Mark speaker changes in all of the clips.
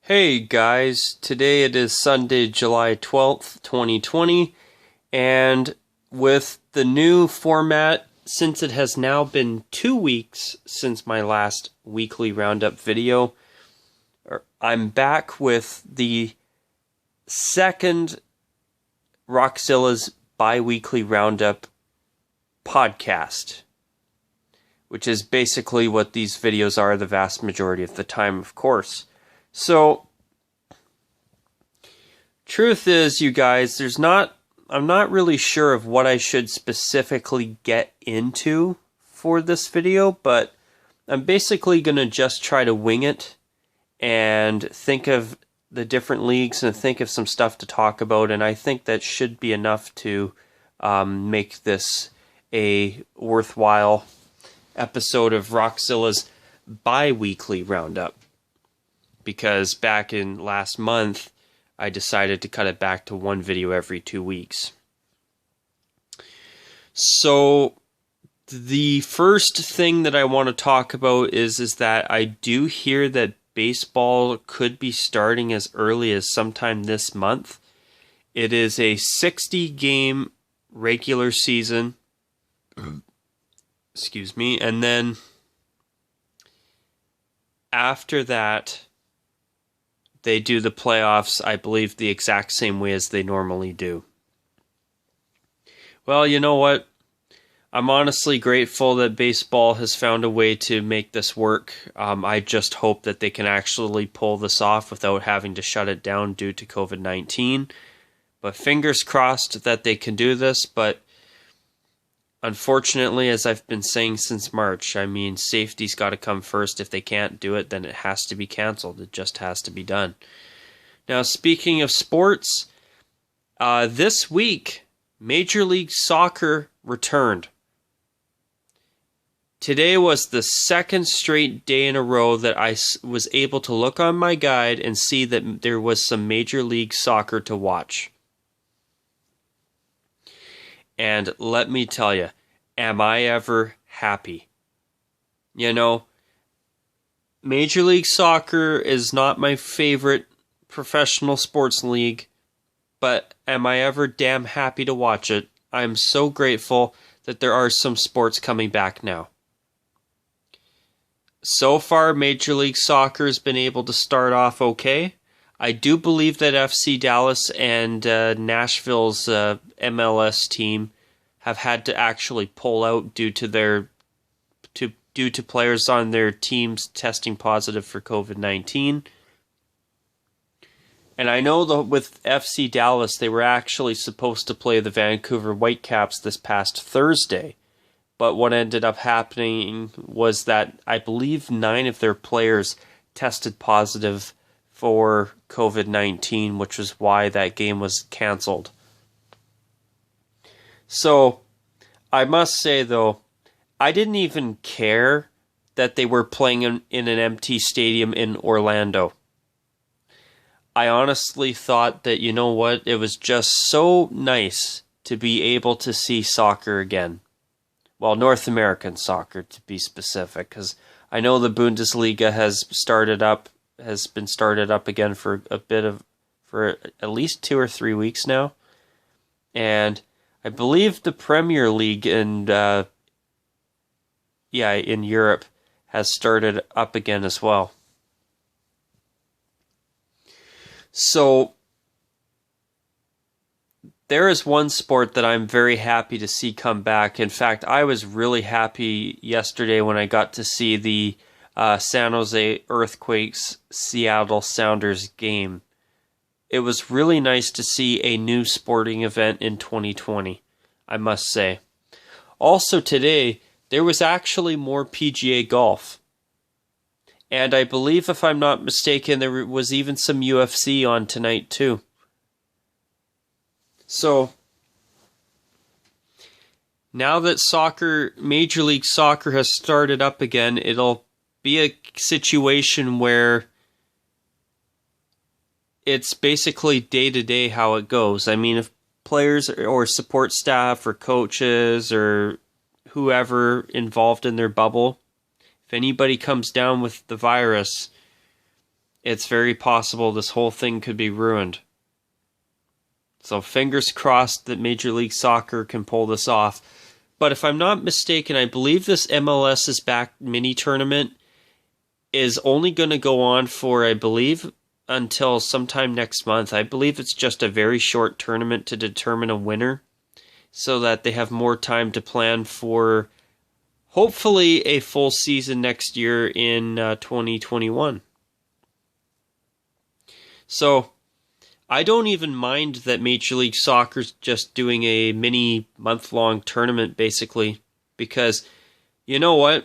Speaker 1: Hey guys, today it is Sunday, July 12th, 2020, and with the new format, since it has now been 2 weeks since my last weekly Roundup video, I'm back with the second Rockzilla's bi-weekly Roundup podcast, which is basically what these videos are the vast majority of the time, of course. So, truth is, you guys, I'm not really sure of what I should specifically get into for this video, but I'm basically going to just try to wing it and think of the different leagues and think of some stuff to talk about, and I think that should be enough to make this a worthwhile episode of Rockzilla's bi-weekly Roundup. Because back in last month, I decided to cut it back to one video every 2 weeks. So, the first thing that I want to talk about is that I do hear that baseball could be starting as early as sometime this month. It is a 60-game regular season. Excuse me. And then after that, they do the playoffs, I believe, the exact same way as they normally do. Well, you know what? I'm honestly grateful that baseball has found a way to make this work. I just hope that they can actually pull this off without having to shut it down due to COVID-19. But fingers crossed that they can do this, but unfortunately, as I've been saying since March, I mean, safety's got to come first. If they can't do it, then it has to be canceled. It just has to be done. Now, speaking of sports, this week, Major League Soccer returned. Today was the second straight day in a row that I was able to look on my guide and see that there was some Major League Soccer to watch. And let me tell you, am I ever happy? You know, Major League Soccer is not my favorite professional sports league, but am I ever damn happy to watch it? I'm so grateful that there are some sports coming back now. So far, Major League Soccer has been able to start off okay. I do believe that FC Dallas and Nashville's MLS team have had to actually pull out due to players on their teams testing positive for COVID-19. And I know that with FC Dallas, they were actually supposed to play the Vancouver Whitecaps this past Thursday. But what ended up happening was that I believe 9 of their players tested positive for COVID-19, which was why that game was canceled. So, I must say though, I didn't even care that they were playing in an empty stadium in Orlando. I honestly thought that, you know what, it was just so nice to be able to see soccer again. Well, North American soccer to be specific, because I know the Bundesliga has been started up again for at least 2 or 3 weeks now. And I believe the Premier League in Europe has started up again as well. So there is one sport that I'm very happy to see come back. In fact, I was really happy yesterday when I got to see the San Jose Earthquakes Seattle Sounders game. It was really nice to see a new sporting event in 2020, I must say. Also today, there was actually more PGA golf. And I believe, if I'm not mistaken, there was even some UFC on tonight too. So, now that Major League Soccer has started up again, it'll be a situation where it's basically day-to-day how it goes. I mean, if players or support staff or coaches or whoever involved in their bubble, if anybody comes down with the virus, it's very possible this whole thing could be ruined. So fingers crossed that Major League Soccer can pull this off. But if I'm not mistaken, I believe this MLS is Back mini tournament is only going to go on for, I believe, until sometime next month. I believe it's just a very short tournament to determine a winner so that they have more time to plan for hopefully a full season next year in 2021. So I don't even mind that Major League Soccer's just doing a mini month-long tournament, basically, because you know what?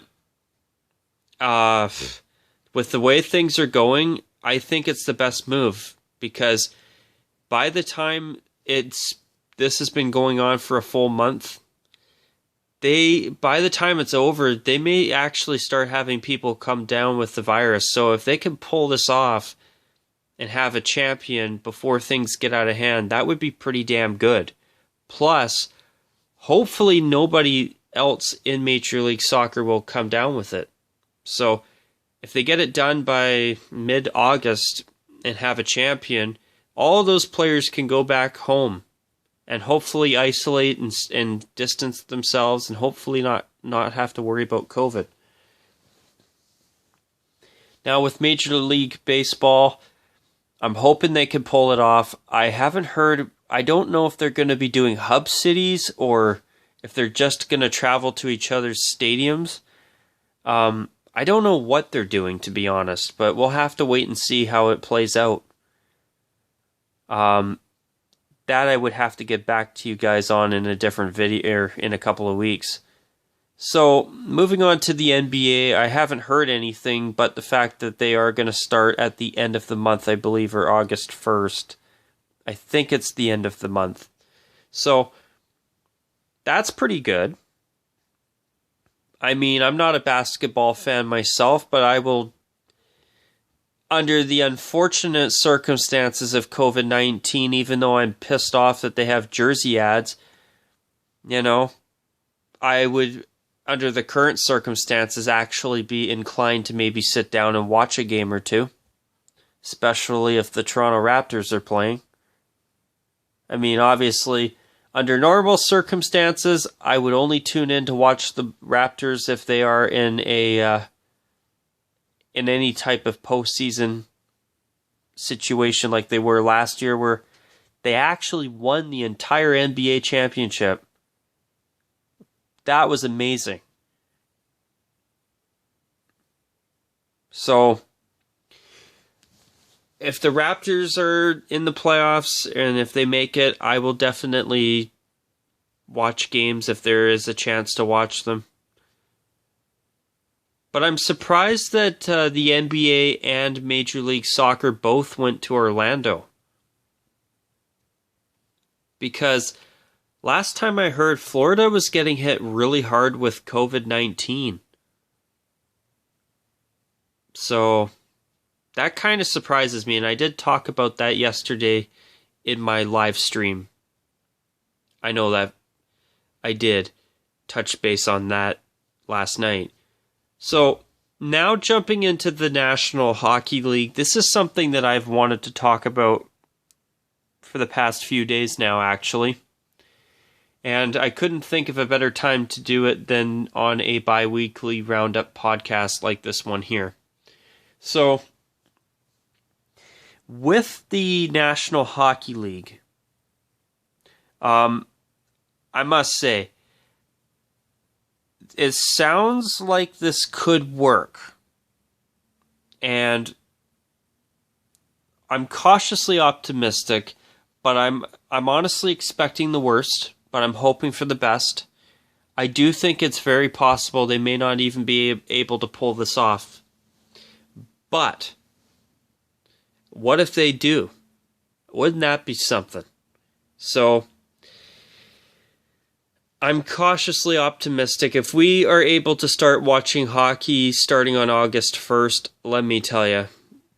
Speaker 1: With the way things are going, I think it's the best move, because by the time this has been going on for a full month, by the time it's over, they may actually start having people come down with the virus. So if they can pull this off and have a champion before things get out of hand, that would be pretty damn good. Plus, hopefully nobody else in Major League Soccer will come down with it. So if they get it done by mid-August and have a champion, all those players can go back home and hopefully isolate and distance themselves and hopefully not have to worry about COVID. Now with Major League Baseball, I'm hoping they can pull it off. I don't know if they're going to be doing hub cities or if they're just going to travel to each other's stadiums. I don't know what they're doing, to be honest, but we'll have to wait and see how it plays out. That I would have to get back to you guys on in a different video in a couple of weeks. So, moving on to the NBA, I haven't heard anything but the fact that they are going to start at the end of the month, I believe, or August 1st. I think it's the end of the month. So, that's pretty good. I mean, I'm not a basketball fan myself, but I will, under the unfortunate circumstances of COVID-19, even though I'm pissed off that they have jersey ads, I would, under the current circumstances, actually be inclined to maybe sit down and watch a game or two, especially if the Toronto Raptors are playing. I mean, obviously, under normal circumstances, I would only tune in to watch the Raptors if they are in any type of postseason situation like they were last year, where they actually won the entire NBA championship. That was amazing. So, if the Raptors are in the playoffs and if they make it, I will definitely watch games if there is a chance to watch them. But I'm surprised that the NBA and Major League Soccer both went to Orlando. Because last time I heard, Florida was getting hit really hard with COVID-19. So that kind of surprises me, and I did talk about that yesterday in my live stream. I know that I did touch base on that last night. So, now jumping into the National Hockey League, this is something that I've wanted to talk about for the past few days now, actually. And I couldn't think of a better time to do it than on a bi-weekly Roundup podcast like this one here. So, with the National Hockey League, I must say, it sounds like this could work. And I'm cautiously optimistic, but I'm honestly expecting the worst, but I'm hoping for the best. I do think it's very possible they may not even be able to pull this off. But what if they do? Wouldn't that be something? So I'm cautiously optimistic. If we are able to start watching hockey starting on August 1st, let me tell you,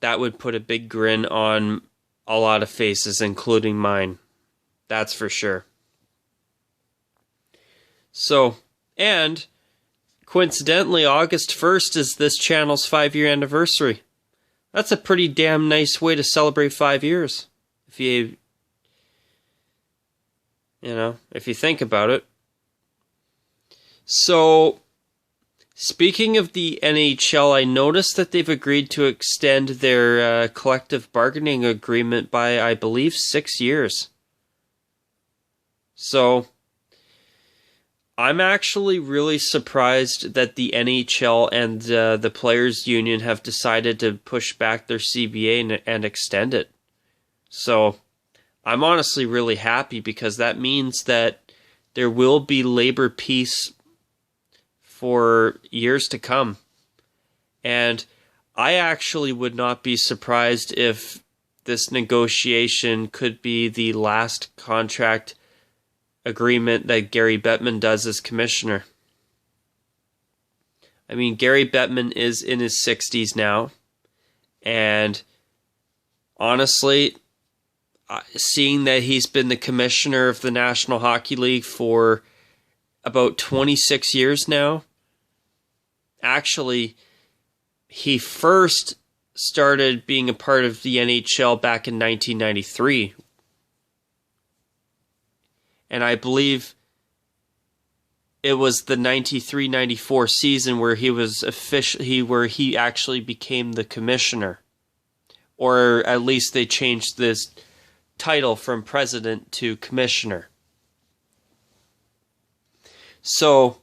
Speaker 1: that would put a big grin on a lot of faces, including mine. That's for sure. So, and coincidentally, August 1st is this channel's 5-year anniversary. That's a pretty damn nice way to celebrate 5 years. If if you think about it. So, speaking of the NHL, I noticed that they've agreed to extend their collective bargaining agreement by, I believe, 6 years. So, I'm actually really surprised that the NHL and the Players Union have decided to push back their CBA and extend it. So, I'm honestly really happy because that means that there will be labor peace for years to come. And I actually would not be surprised if this negotiation could be the last contract agreement that Gary Bettman does as commissioner. I mean, Gary Bettman is in his 60s now, and honestly, seeing that he's been the commissioner of the National Hockey League for about 26 years now, actually, he first started being a part of the NHL back in 1993. And I believe it was the 93-94 season where he actually became the commissioner. Or at least they changed this title from president to commissioner. So,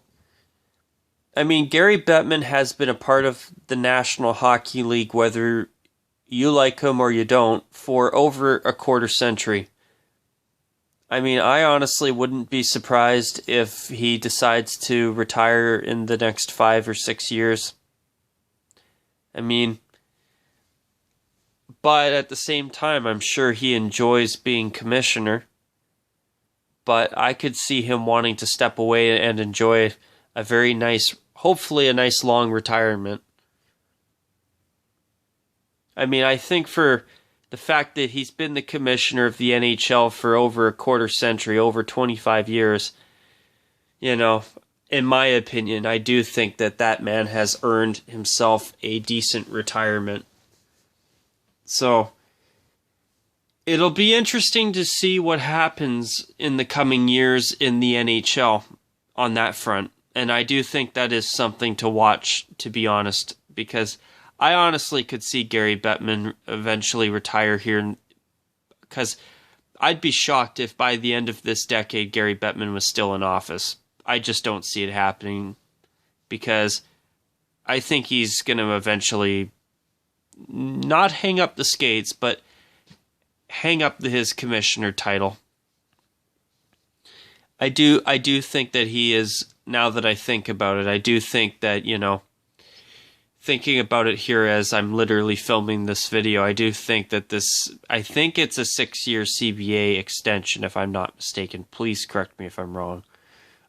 Speaker 1: I mean, Gary Bettman has been a part of the National Hockey League, whether you like him or you don't, for over a quarter century. I mean, I honestly wouldn't be surprised if he decides to retire in the next 5 or 6 years. I mean, but at the same time, I'm sure he enjoys being commissioner. But I could see him wanting to step away and enjoy a very nice, hopefully a nice long retirement. I mean, I think for the fact that he's been the commissioner of the NHL for over a quarter century, over 25 years, in my opinion, I do think that that man has earned himself a decent retirement. So, it'll be interesting to see what happens in the coming years in the NHL on that front. And I do think that is something to watch, to be honest, because I honestly could see Gary Bettman eventually retire here, because I'd be shocked if by the end of this decade Gary Bettman was still in office. I just don't see it happening, because I think he's going to eventually not hang up the skates, but hang up his commissioner title. I do think that he is, now that I think about it, I do think that, thinking about it here as I'm literally filming this video, I do think that I think it's a 6-year CBA extension, if I'm not mistaken. Please correct me if I'm wrong.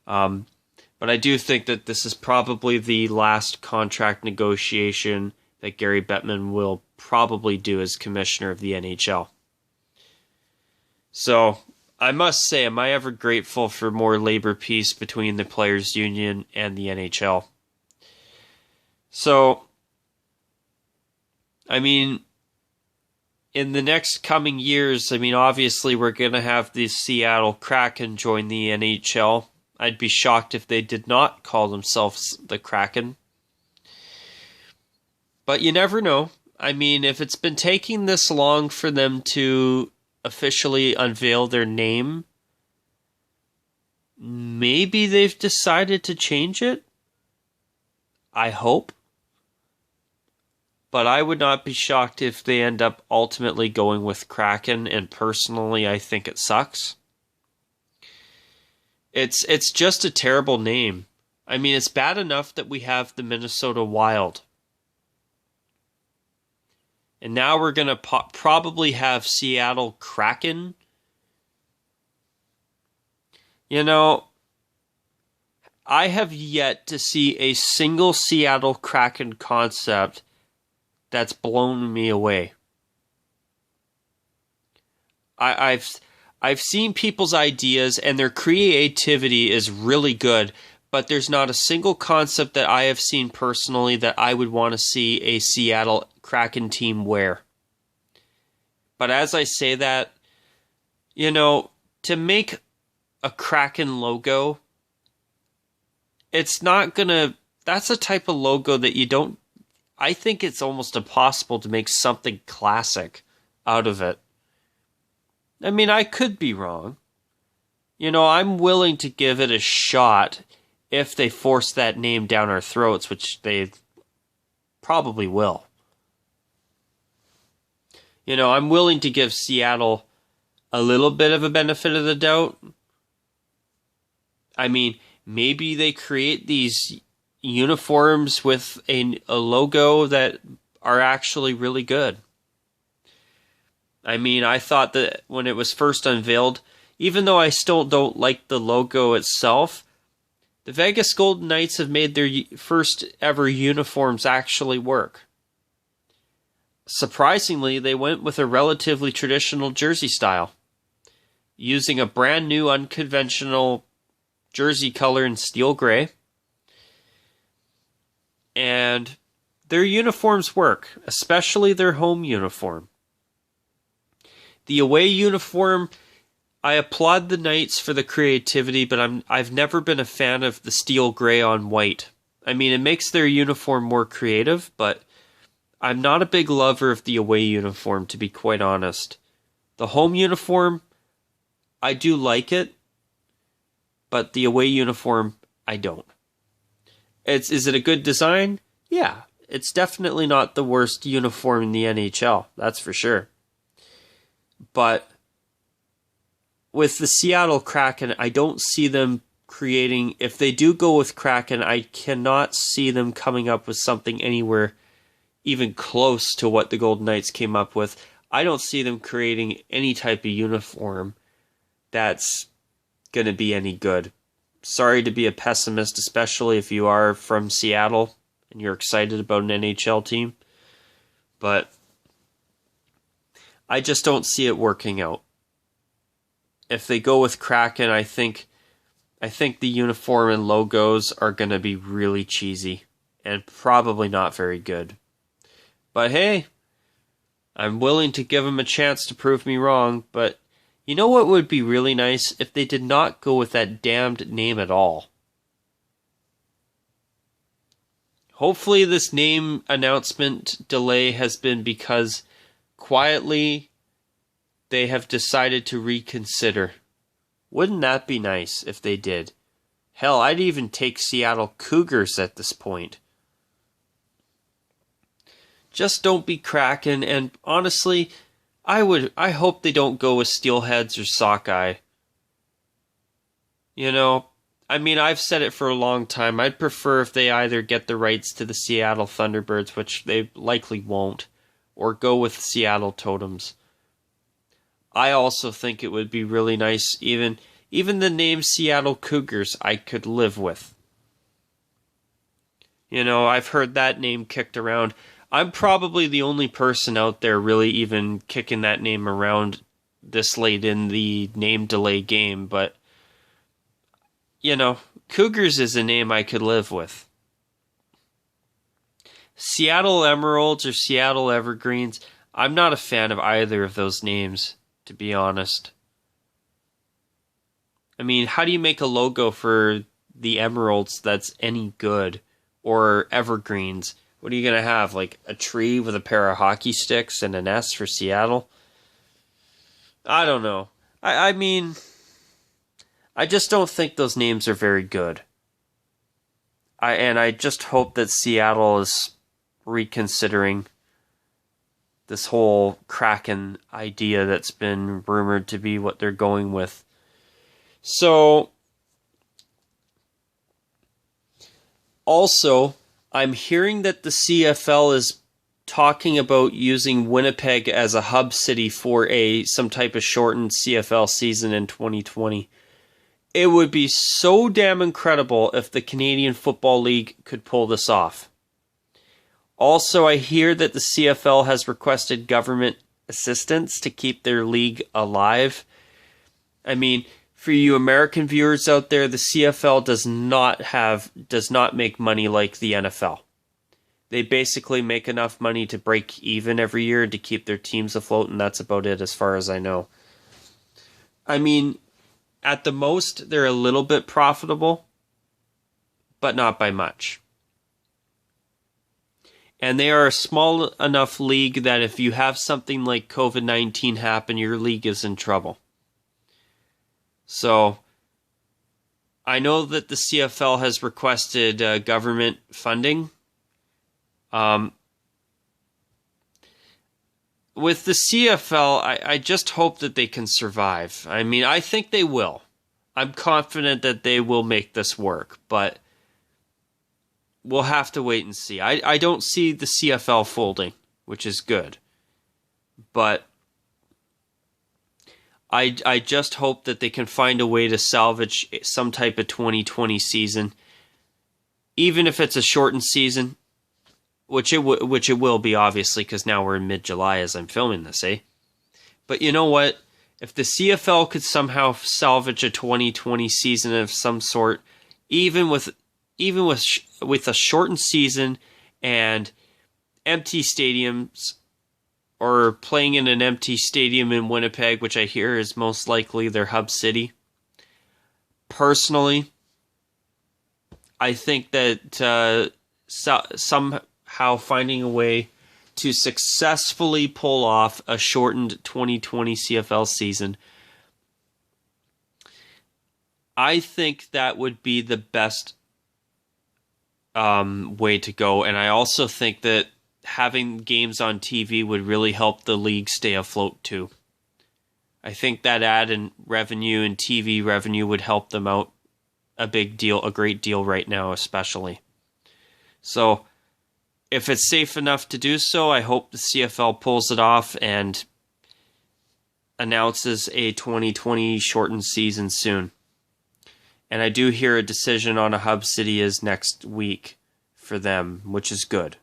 Speaker 1: But I do think that this is probably the last contract negotiation that Gary Bettman will probably do as commissioner of the NHL. So, I must say, am I ever grateful for more labor peace between the Players Union and the NHL. So, I mean, in the next coming years, I mean, obviously we're going to have the Seattle Kraken join the NHL. I'd be shocked if they did not call themselves the Kraken. But you never know. I mean, if it's been taking this long for them to officially unveil their name, maybe they've decided to change it. I hope. But I would not be shocked if they end up ultimately going with Kraken, and personally I think it sucks. It's just a terrible name. I mean, it's bad enough that we have the Minnesota Wild. And now we're going to probably have Seattle Kraken. I have yet to see a single Seattle Kraken concept that's blown me away. I've seen people's ideas, and their creativity is really good, but there's not a single concept that I have seen personally that I would want to see a Seattle Kraken team wear. But as I say that, to make a Kraken logo, it's not gonna, that's a type of logo that I think it's almost impossible to make something classic out of it. I mean, I could be wrong. I'm willing to give it a shot if they force that name down our throats, which they probably will. I'm willing to give Seattle a little bit of a benefit of the doubt. I mean, maybe they create these uniforms with a logo that are actually really good. I mean, I thought that when it was first unveiled, even though I still don't like the logo itself, the Vegas Golden Knights have made their first ever uniforms actually work. Surprisingly, they went with a relatively traditional jersey style, using a brand new unconventional jersey color in steel gray. And their uniforms work, especially their home uniform. The away uniform, I applaud the Knights for the creativity, but I've never been a fan of the steel gray on white. I mean, it makes their uniform more creative, but I'm not a big lover of the away uniform, to be quite honest. The home uniform, I do like it, but the away uniform, I don't. Is it a good design? Yeah, it's definitely not the worst uniform in the NHL, that's for sure. But with the Seattle Kraken, I don't see them creating, if they do go with Kraken, I cannot see them coming up with something anywhere even close to what the Golden Knights came up with. I don't see them creating any type of uniform that's going to be any good. Sorry to be a pessimist, especially if you are from Seattle and you're excited about an NHL team, but I just don't see it working out. If they go with Kraken, I think the uniform and logos are going to be really cheesy and probably not very good. But hey, I'm willing to give them a chance to prove me wrong, but you know what would be really nice? If they did not go with that damned name at all. Hopefully this name announcement delay has been because quietly they have decided to reconsider. Wouldn't that be nice if they did? Hell, I'd even take Seattle Cougars at this point. Just don't be Kraken, and honestly, I hope they don't go with Steelheads or Sockeye. I mean, I've said it for a long time. I'd prefer if they either get the rights to the Seattle Thunderbirds, which they likely won't, or go with Seattle Totems. I also think it would be really nice, even the name Seattle Cougars I could live with. I've heard that name kicked around. I'm probably the only person out there really even kicking that name around this late in the name delay game, but, Cougars is a name I could live with. Seattle Emeralds or Seattle Evergreens, I'm not a fan of either of those names, to be honest. I mean, how do you make a logo for the Emeralds that's any good? Or Evergreens? What are you going to have? Like a tree with a pair of hockey sticks and an S for Seattle? I don't know. I mean, I just don't think those names are very good. I just hope that Seattle is reconsidering this whole Kraken idea that's been rumored to be what they're going with. So, also, I'm hearing that the CFL is talking about using Winnipeg as a hub city for some type of shortened CFL season in 2020. It would be so damn incredible if the Canadian Football League could pull this off. Also, I hear that the CFL has requested government assistance to keep their league alive. I mean, For you American viewers out there, the CFL does not make money like the NFL. They basically make enough money to break even every year to keep their teams afloat, and that's about it as far as I know. I mean, at the most, they're a little bit profitable, but not by much. And they are a small enough league that if you have something like COVID-19 happen, your league is in trouble. So, I know that the CFL has requested government funding. With the CFL, I just hope that they can survive. I mean, I think they will. I'm confident that they will make this work, but we'll have to wait and see. I don't see the CFL folding, which is good. But I just hope that they can find a way to salvage some type of 2020 season. Even if it's a shortened season, which it will be, obviously, because now we're in mid-July as I'm filming this, eh? But you know what? If the CFL could somehow salvage a 2020 season of some sort, even with a shortened season and empty stadiums, or playing in an empty stadium in Winnipeg, which I hear is most likely their hub city. Personally, I think that somehow finding a way to successfully pull off a shortened 2020 CFL season, I think that would be the best way to go. And I also think that having games on TV would really help the league stay afloat too. I think that ad and revenue and TV revenue would help them out a great deal right now, especially. So if it's safe enough to do so, I hope the CFL pulls it off and announces a 2020 shortened season soon. And I do hear a decision on a hub city is next week for them, which is good.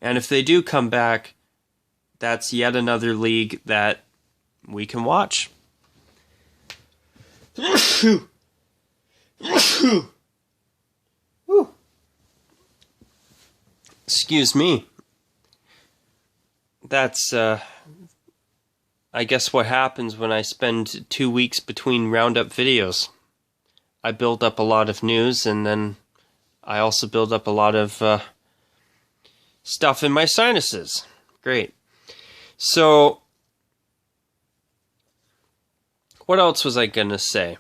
Speaker 1: And if they do come back, that's yet another league that we can watch. Excuse me. That's, I guess what happens when I spend 2 weeks between Roundup videos. I build up a lot of news, and then I also build up a lot of stuff in my sinuses. Great. So, what else was I going to say?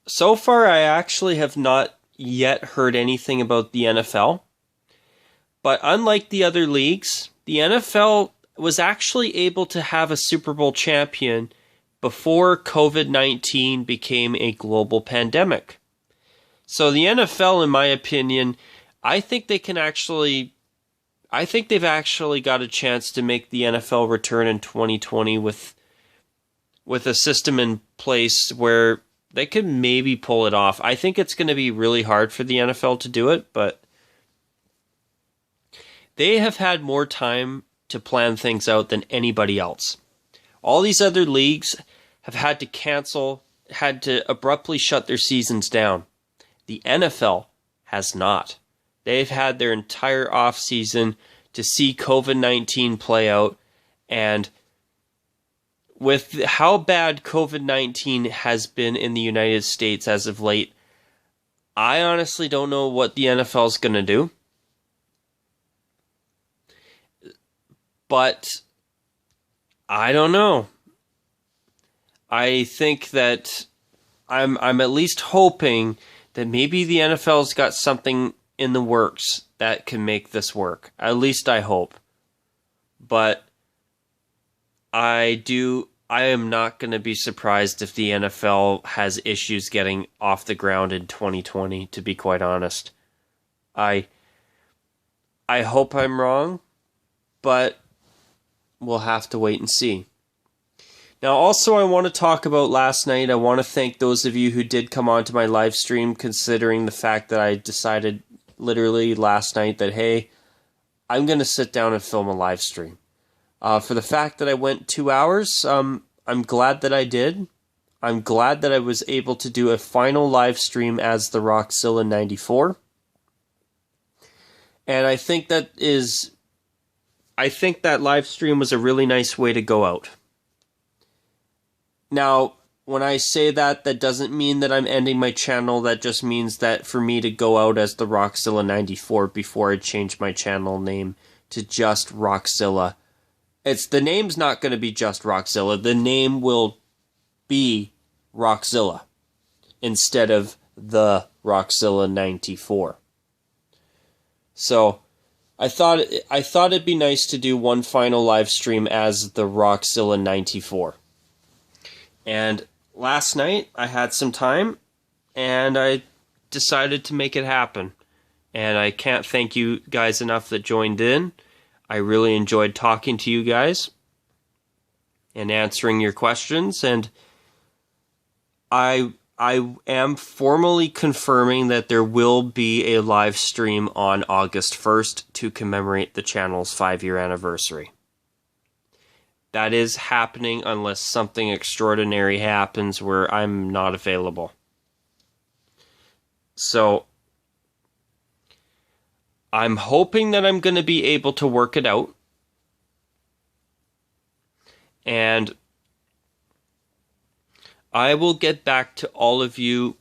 Speaker 1: So far, I actually have not yet heard anything about the NFL. But unlike the other leagues, the NFL was actually able to have a Super Bowl champion before COVID-19 became a global pandemic. So the NFL, in my opinion, I think they've actually got a chance to make the NFL return in 2020 with a system in place where they could maybe pull it off. I think it's going to be really hard for the NFL to do it, but they have had more time to plan things out than anybody else. All these other leagues have had to abruptly shut their seasons down. The NFL has not. They've had their entire off season to see COVID-19 play out, and with how bad COVID-19 has been in the United States as of late, I honestly don't know what the NFL is going to do. But I don't know. I think that I'm at least hoping that maybe the NFL's got something in the works that can make this work. At least I hope. But I am not going to be surprised if the NFL has issues getting off the ground in 2020, to be quite honest. I hope I'm wrong, but we'll have to wait and see. Now, also, I want to talk about last night. I want to thank those of you who did come onto my live stream, considering the fact that I decided literally last night that, hey, I'm going to sit down and film a live stream. For the fact that I went 2 hours, I'm glad that I did. I'm glad that I was able to do a final live stream as the Rockzilla 94. And I think that live stream was a really nice way to go out. Now, when I say that, that doesn't mean that I'm ending my channel. That just means that for me to go out as the Rockzilla 94 before I change my channel name to just Rockzilla. The name's not going to be just Rockzilla. The name will be Rockzilla instead of the Rockzilla 94. So I thought it'd be nice to do one final live stream as the Rockzilla 94. And last night I had some time and I decided to make it happen. And I can't thank you guys enough that joined in. I really enjoyed talking to you guys and answering your questions, and I am formally confirming that there will be a live stream on August 1st to commemorate the channel's 5-year anniversary. That is happening unless something extraordinary happens where I'm not available. So I'm hoping that I'm going to be able to work it out. And I will get back to all of you,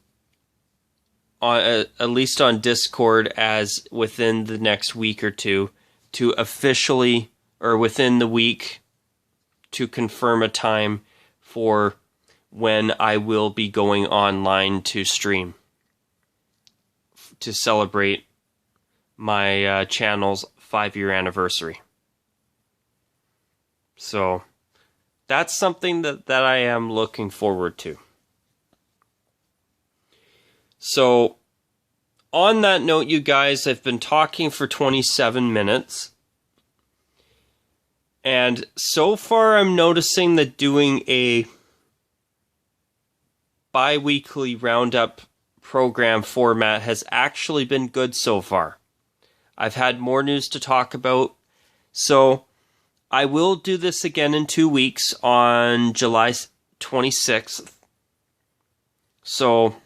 Speaker 1: on at least on Discord, as within the next week or two, to officially, or within the week, to confirm a time for when I will be going online to stream to celebrate my channel's 5-year anniversary. So that's something that I am looking forward to. So on that note, you guys, I've been talking for 27 minutes. And so far I'm noticing that doing a bi-weekly roundup program format has actually been good so far. I've had more news to talk about, so I will do this again in 2 weeks on July 26th. So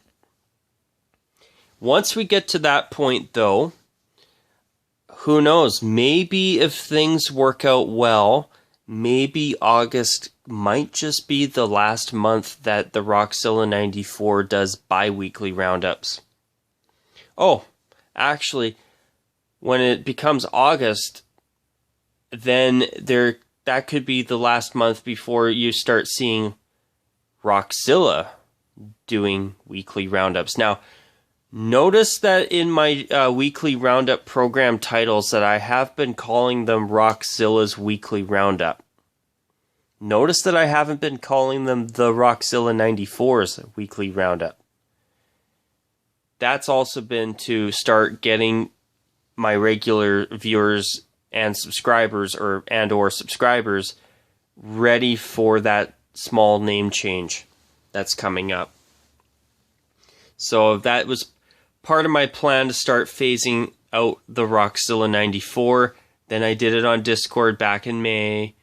Speaker 1: once we get to that point, though, who knows? Maybe if things work out well, maybe August might just be the last month that the Rockzilla 94 does bi-weekly roundups. Oh, actually, when it becomes August, then that could be the last month before you start seeing Rockzilla doing weekly roundups. Now, notice that in my weekly roundup program titles that I have been calling them Rockzilla's Weekly Roundup. Notice that I haven't been calling them the Rockzilla 94's Weekly Roundup. That's also been to start getting my regular viewers and subscribers or subscribers ready for that small name change that's coming up. So that was part of my plan to start phasing out the Rockzilla 94. Then I did it on Discord back in May.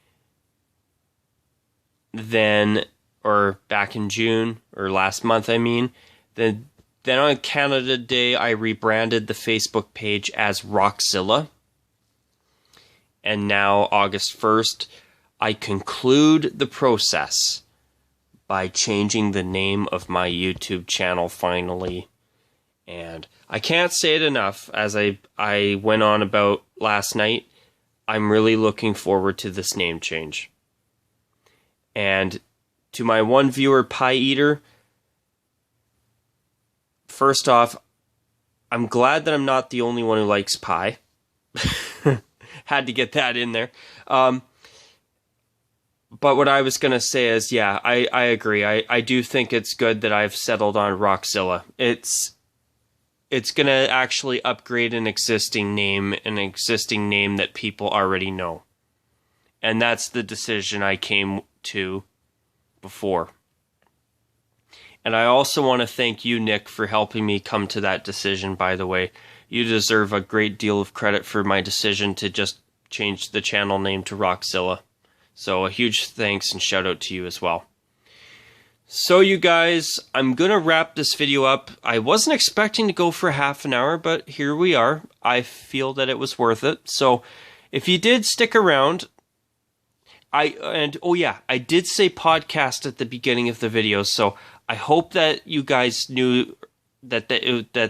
Speaker 1: Or back in June, or last month, I mean. Then on Canada Day, I rebranded the Facebook page as Rockzilla. And now, August 1st, I conclude the process by changing the name of my YouTube channel finally. And I can't say it enough, as I went on about last night. I'm really looking forward to this name change. And to my one viewer, Pie Eater, first off, I'm glad that I'm not the only one who likes pie. Had to get that in there. But what I was going to say is, yeah, I agree. I do think it's good that I've settled on Rockzilla. It's going to actually upgrade an existing name that people already know. And that's the decision I came to before. And I also want to thank you, Nick, for helping me come to that decision, by the way. You deserve a great deal of credit for my decision to just change the channel name to Rockzilla. So a huge thanks and shout out to you as well. So you guys, I'm going to wrap this video up. I wasn't expecting to go for half an hour, but here we are. I feel that it was worth it. So if you did stick around, I did say podcast at the beginning of the video, so I hope that you guys knew that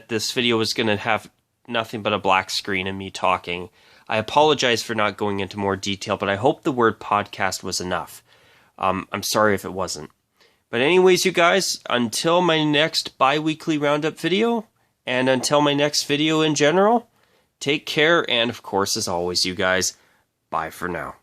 Speaker 1: this video was going to have nothing but a black screen and me talking. I apologize for not going into more detail, but I hope the word podcast was enough. I'm sorry if it wasn't. But anyways, you guys, until my next bi-weekly Roundup video, and until my next video in general, take care, and of course, as always, you guys, bye for now.